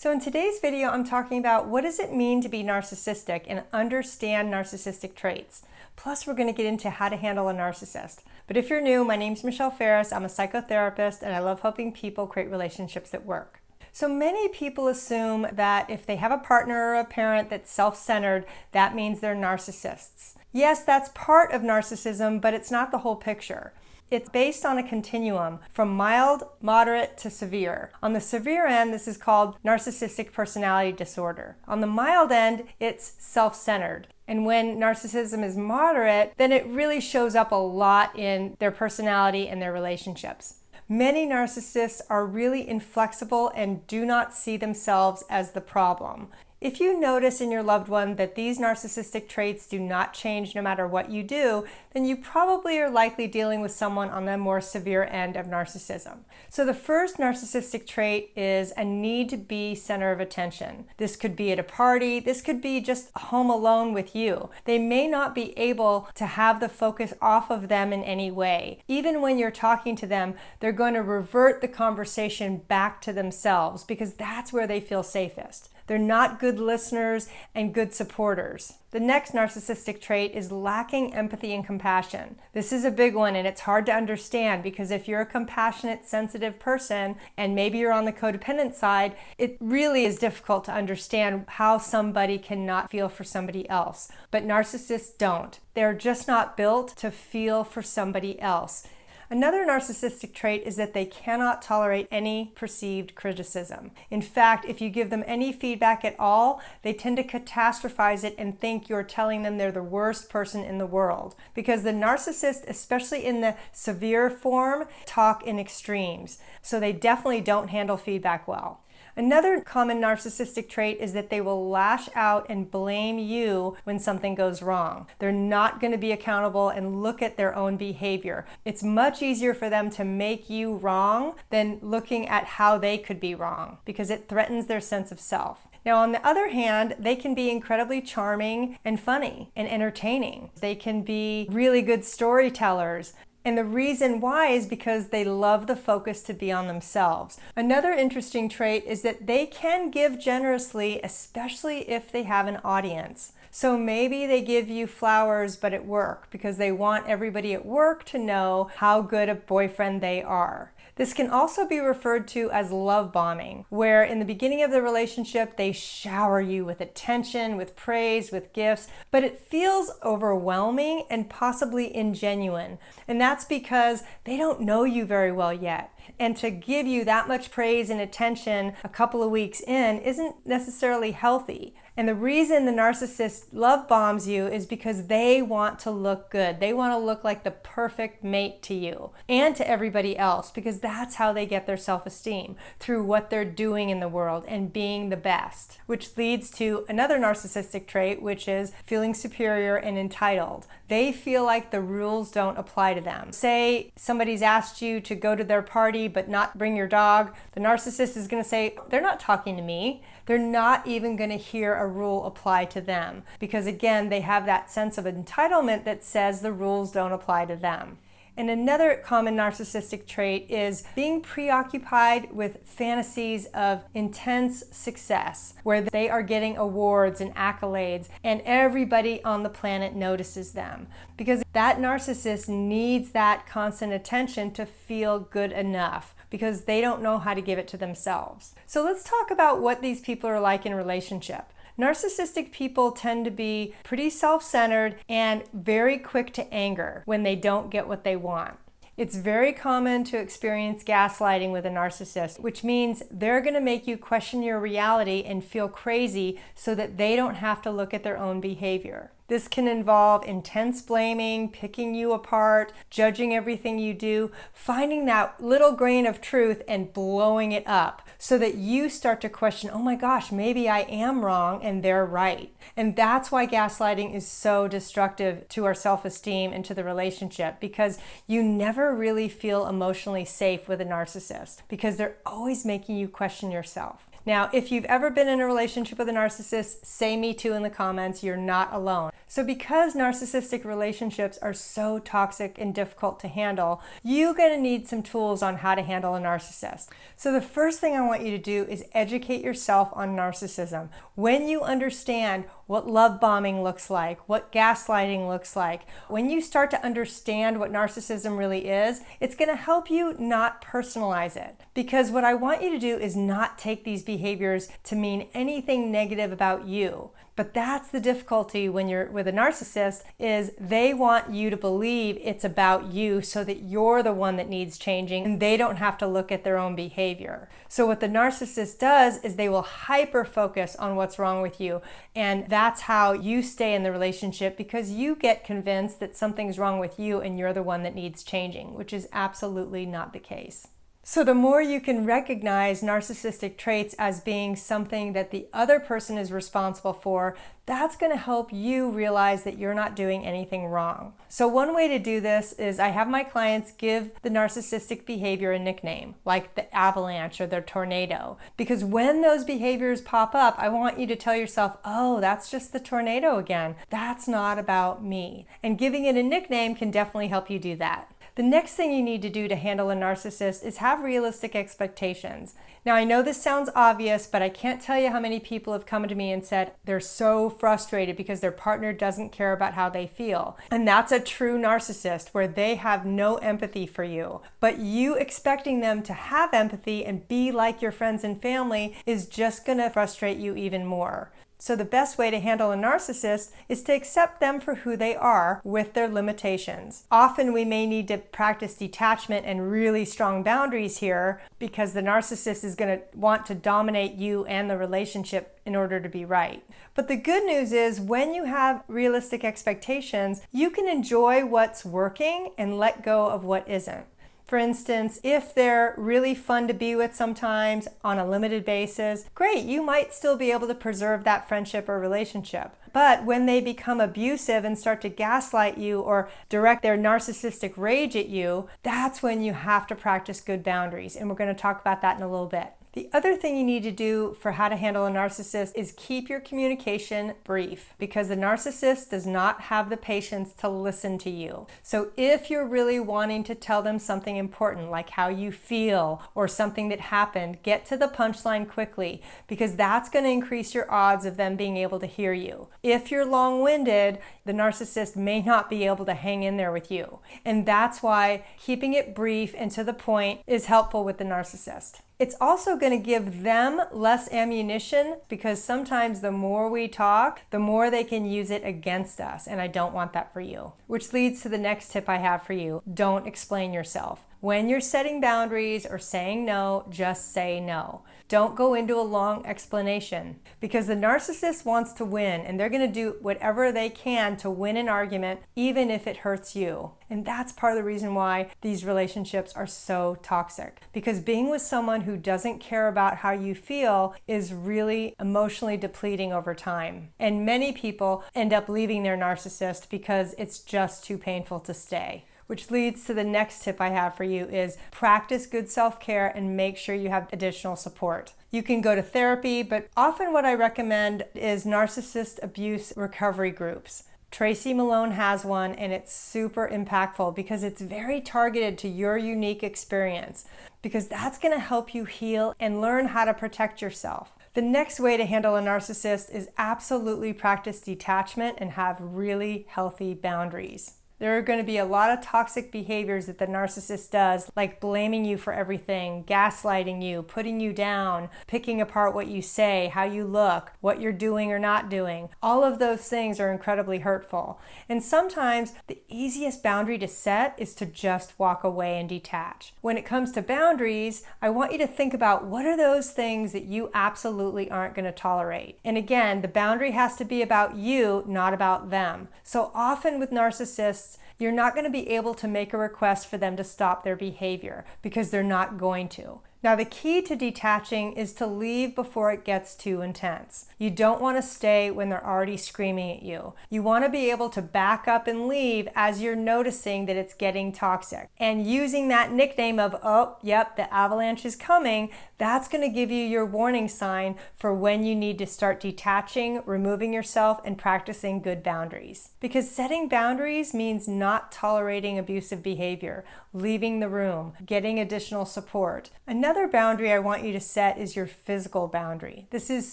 So in today's video, I'm talking about what does it mean to be narcissistic and understand narcissistic traits. Plus, we're going to get into how to handle a narcissist. But if you're new, my name's Michelle Ferris. I'm a psychotherapist and I love helping people create relationships that work. So many people assume that if they have a partner or a parent that's self-centered, that means they're narcissists. Yes, that's part of narcissism, but it's not the whole picture. It's based on a continuum from mild, moderate to severe. On the severe end, this is called narcissistic personality disorder. On the mild end, it's self-centered. And when narcissism is moderate, then it really shows up a lot in their personality and their relationships. Many narcissists are really inflexible and do not see themselves as the problem. If you notice in your loved one that these narcissistic traits do not change no matter what you do, then you probably are likely dealing with someone on the more severe end of narcissism. So the first narcissistic trait is a need to be center of attention. This could be at a party, this could be just home alone with you. They may not be able to have the focus off of them in any way. Even when you're talking to them, they're going to revert the conversation back to themselves because that's where they feel safest. They're not good listeners and good supporters. The next narcissistic trait is lacking empathy and compassion. This is a big one and it's hard to understand because if you're a compassionate, sensitive person and maybe you're on the codependent side, it really is difficult to understand how somebody cannot feel for somebody else. But narcissists don't. They're just not built to feel for somebody else. Another narcissistic trait is that they cannot tolerate any perceived criticism. In fact, if you give them any feedback at all, they tend to catastrophize it and think you're telling them they're the worst person in the world. Because the narcissist, especially in the severe form, talk in extremes. So they definitely don't handle feedback well. Another common narcissistic trait is that they will lash out and blame you when something goes wrong. They're not going to be accountable and look at their own behavior. It's much easier for them to make you wrong than looking at how they could be wrong because it threatens their sense of self. Now, on the other hand, they can be incredibly charming and funny and entertaining. They can be really good storytellers. And the reason why is because they love the focus to be on themselves. Another interesting trait is that they can give generously, especially if they have an audience. So maybe they give you flowers, but at work, because they want everybody at work to know how good a boyfriend they are. This can also be referred to as love bombing, where in the beginning of the relationship, they shower you with attention, with praise, with gifts, but it feels overwhelming and possibly ingenuine. And that's because they don't know you very well yet. And to give you that much praise and attention a couple of weeks in isn't necessarily healthy. And the reason the narcissist love bombs you is because they want to look good. They want to look like the perfect mate to you and to everybody else because that's how they get their self-esteem, through what they're doing in the world and being the best, which leads to another narcissistic trait, which is feeling superior and entitled. They feel like the rules don't apply to them. Say somebody's asked you to go to their party but not bring your dog. The narcissist is going to say, they're not talking to me. They're not even going to hear a rule apply to them because, again, they have that sense of entitlement that says the rules don't apply to them. And another common narcissistic trait is being preoccupied with fantasies of intense success, where they are getting awards and accolades, and everybody on the planet notices them. Because that narcissist needs that constant attention to feel good enough, because they don't know how to give it to themselves. So let's talk about what these people are like in relationship. Narcissistic people tend to be pretty self-centered and very quick to anger when they don't get what they want. It's very common to experience gaslighting with a narcissist, which means they're going to make you question your reality and feel crazy so that they don't have to look at their own behavior. This can involve intense blaming, picking you apart, judging everything you do, finding that little grain of truth and blowing it up so that you start to question, oh my gosh, maybe I am wrong and they're right. And that's why gaslighting is so destructive to our self-esteem and to the relationship, because you never really feel emotionally safe with a narcissist because they're always making you question yourself. Now, if you've ever been in a relationship with a narcissist, say me too in the comments. You're not alone. So because narcissistic relationships are so toxic and difficult to handle, you're going to need some tools on how to handle a narcissist. So the first thing I want you to do is educate yourself on narcissism. When you understand what love bombing looks like, what gaslighting looks like, when you start to understand what narcissism really is, it's going to help you not personalize it. Because what I want you to do is not take these behaviors to mean anything negative about you. But that's the difficulty when you're with a narcissist, is they want you to believe it's about you so that you're the one that needs changing and they don't have to look at their own behavior. So what the narcissist does is they will hyper focus on what's wrong with you, and that's how you stay in the relationship, because you get convinced that something's wrong with you and you're the one that needs changing, which is absolutely not the case. So the more you can recognize narcissistic traits as being something that the other person is responsible for, that's going to help you realize that you're not doing anything wrong. So one way to do this is I have my clients give the narcissistic behavior a nickname, like the avalanche or the tornado. Because when those behaviors pop up, I want you to tell yourself, oh, that's just the tornado again. That's not about me. And giving it a nickname can definitely help you do that. The next thing you need to do to handle a narcissist is have realistic expectations. Now, I know this sounds obvious, but I can't tell you how many people have come to me and said they're so frustrated because their partner doesn't care about how they feel. And that's a true narcissist, where they have no empathy for you. But you expecting them to have empathy and be like your friends and family is just going to frustrate you even more. So the best way to handle a narcissist is to accept them for who they are with their limitations. Often we may need to practice detachment and really strong boundaries here, because the narcissist is going to want to dominate you and the relationship in order to be right. But the good news is when you have realistic expectations, you can enjoy what's working and let go of what isn't. For instance, if they're really fun to be with sometimes on a limited basis, great, you might still be able to preserve that friendship or relationship. But when they become abusive and start to gaslight you or direct their narcissistic rage at you, that's when you have to practice good boundaries. And we're going to talk about that in a little bit. The other thing you need to do for how to handle a narcissist is keep your communication brief, because the narcissist does not have the patience to listen to you. So if you're really wanting to tell them something important, like how you feel or something that happened, get to the punchline quickly, because that's going to increase your odds of them being able to hear you. If you're long-winded, the narcissist may not be able to hang in there with you. And that's why keeping it brief and to the point is helpful with the narcissist. It's also going to give them less ammunition, because sometimes the more we talk, the more they can use it against us, and I don't want that for you. Which leads to the next tip I have for you. Don't explain yourself. When you're setting boundaries or saying no, just say no. Don't go into a long explanation, because the narcissist wants to win, and they're going to do whatever they can to win an argument, even if it hurts you. And that's part of the reason why these relationships are so toxic, because being with someone who doesn't care about how you feel is really emotionally depleting over time. And many people end up leaving their narcissist because it's just too painful to stay. Which leads to the next tip I have for you is practice good self-care and make sure you have additional support. You can go to therapy, but often what I recommend is narcissist abuse recovery groups. Tracy Malone has one, and it's super impactful because it's very targeted to your unique experience, because that's going to help you heal and learn how to protect yourself. The next way to handle a narcissist is absolutely practice detachment and have really healthy boundaries. There are going to be a lot of toxic behaviors that the narcissist does, like blaming you for everything, gaslighting you, putting you down, picking apart what you say, how you look, what you're doing or not doing. All of those things are incredibly hurtful. And sometimes the easiest boundary to set is to just walk away and detach. When it comes to boundaries, I want you to think about what are those things that you absolutely aren't going to tolerate. And again, the boundary has to be about you, not about them. So often with narcissists, you're not going to be able to make a request for them to stop their behavior, because they're not going to. Now, the key to detaching is to leave before it gets too intense. You don't want to stay when they're already screaming at you. You want to be able to back up and leave as you're noticing that it's getting toxic. And using that nickname of, oh, yep, the avalanche is coming, That's going to give you your warning sign for when you need to start detaching, removing yourself, and practicing good boundaries. Because setting boundaries means not tolerating abusive behavior, leaving the room, getting additional support. Another boundary I want you to set is your physical boundary. This is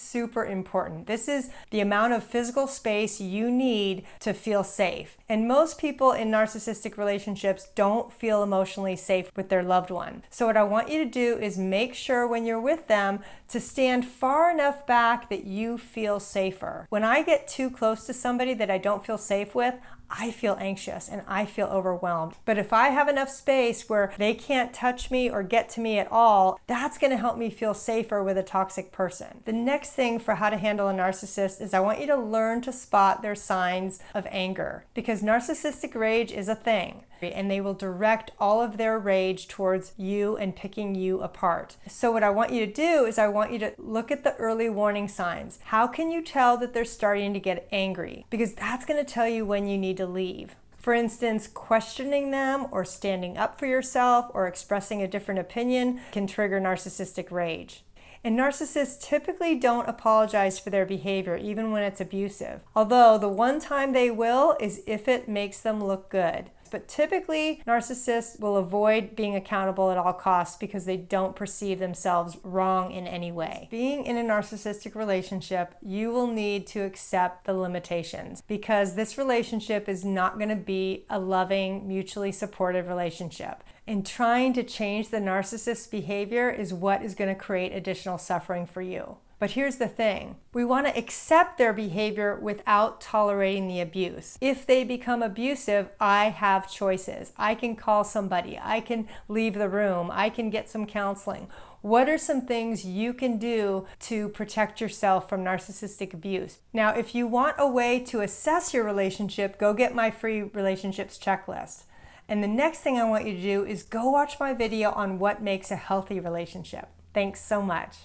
super important. This is the amount of physical space you need to feel safe. And most people in narcissistic relationships don't feel emotionally safe with their loved one. So what I want you to do is make sure when you're with them to stand far enough back that you feel safer. When I get too close to somebody that I don't feel safe with, I feel anxious and I feel overwhelmed. But if I have enough space where they can't touch me or get to me at all, that's going to help me feel safer with a toxic person. The next thing for how to handle a narcissist is I want you to learn to spot their signs of anger, because narcissistic rage is a thing. And they will direct all of their rage towards you and picking you apart. So what I want you to do is I want you to look at the early warning signs. How can you tell that they're starting to get angry? Because that's going to tell you when you need to leave. For instance, questioning them or standing up for yourself or expressing a different opinion can trigger narcissistic rage. And narcissists typically don't apologize for their behavior, even when it's abusive. Although the one time they will is if it makes them look good. But typically, narcissists will avoid being accountable at all costs because they don't perceive themselves wrong in any way. Being in a narcissistic relationship, you will need to accept the limitations, because this relationship is not going to be a loving, mutually supportive relationship. And trying to change the narcissist's behavior is what is going to create additional suffering for you. But here's the thing. We want to accept their behavior without tolerating the abuse. If they become abusive, I have choices. I can call somebody. I can leave the room. I can get some counseling. What are some things you can do to protect yourself from narcissistic abuse? Now, if you want a way to assess your relationship, go get my free relationships checklist. And the next thing I want you to do is go watch my video on what makes a healthy relationship. Thanks so much.